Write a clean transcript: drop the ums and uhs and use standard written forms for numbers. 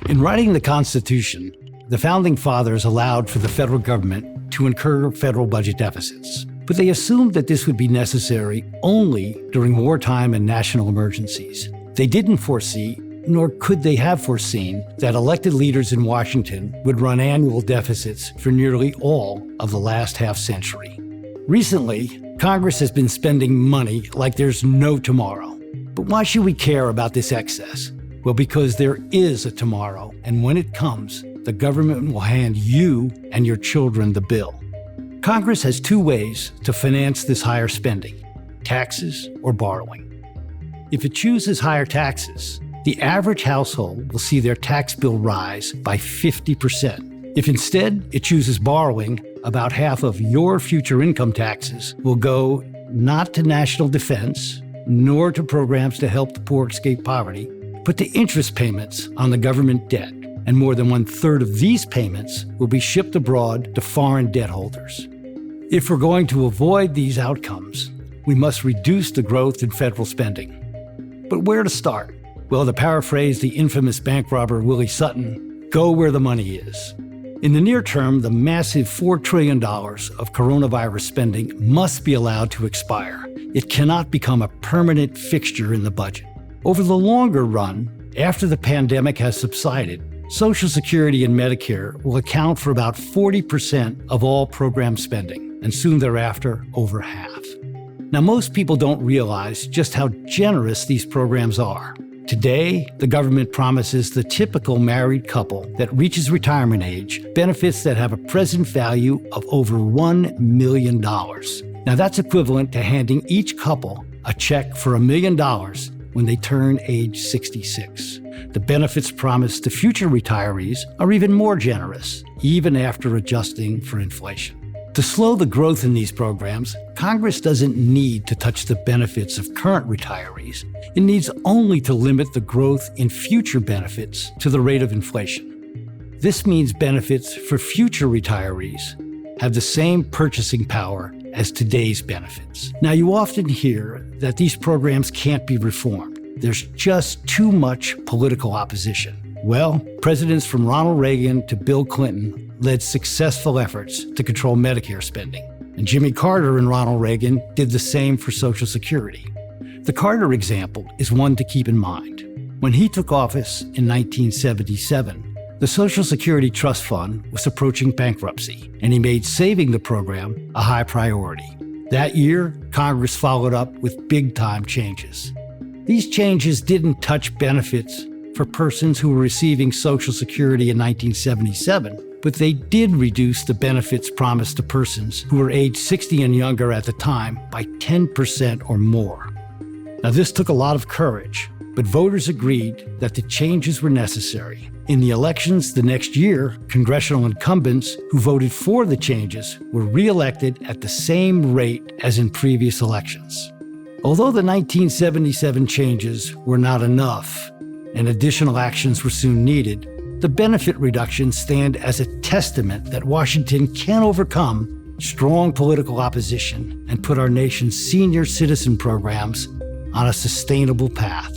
In writing the Constitution, the Founding Fathers allowed for the federal government to incur federal budget deficits, but they assumed that this would be necessary only during wartime and national emergencies. They didn't foresee, nor could they have foreseen, that elected leaders in Washington would run annual deficits for nearly all of the last half-century. Recently, Congress has been spending money like there's no tomorrow. But why should we care about this excess? Well, because there is a tomorrow, and when it comes, the government will hand you and your children the bill. Congress has two ways to finance this higher spending: taxes or borrowing. If it chooses higher taxes, the average household will see their tax bill rise by 50%. If instead it chooses borrowing, about half of your future income taxes will go not to national defense, nor to programs to help the poor escape poverty, but to interest payments on the government debt. And more than 1/3 of these payments will be shipped abroad to foreign debt holders. If we're going to avoid these outcomes, we must reduce the growth in federal spending. But where to start? Well, to paraphrase the infamous bank robber Willie Sutton, go where the money is. In the near term, the massive $4 trillion of coronavirus spending must be allowed to expire. It cannot become a permanent fixture in the budget. Over the longer run, after the pandemic has subsided, Social Security and Medicare will account for about 40% of all program spending, and soon thereafter, over half. Now, most people don't realize just how generous these programs are. Today, the government promises the typical married couple that reaches retirement age benefits that have a present value of over $1 million. Now, that's equivalent to handing each couple a check for $1 million when they turn age 66. The benefits promised to future retirees are even more generous, even after adjusting for inflation. To slow the growth in these programs, Congress doesn't need to touch the benefits of current retirees. It needs only to limit the growth in future benefits to the rate of inflation. This means benefits for future retirees have the same purchasing power as today's benefits. Now, you often hear that these programs can't be reformed. There's just too much political opposition. Well, presidents from Ronald Reagan to Bill Clinton led successful efforts to control Medicare spending. And Jimmy Carter and Ronald Reagan did the same for Social Security. The Carter example is one to keep in mind. When he took office in 1977, the Social Security Trust Fund was approaching bankruptcy, and he made saving the program a high priority. That year, Congress followed up with big-time changes. These changes didn't touch benefits for persons who were receiving Social Security in 1977, but they did reduce the benefits promised to persons who were age 60 and younger at the time by 10% or more. Now, this took a lot of courage, but voters agreed that the changes were necessary. In the elections the next year, congressional incumbents who voted for the changes were re-elected at the same rate as in previous elections. Although the 1977 changes were not enough, and additional actions were soon needed, the benefit reductions stand as a testament that Washington can overcome strong political opposition and put our nation's senior citizen programs on a sustainable path.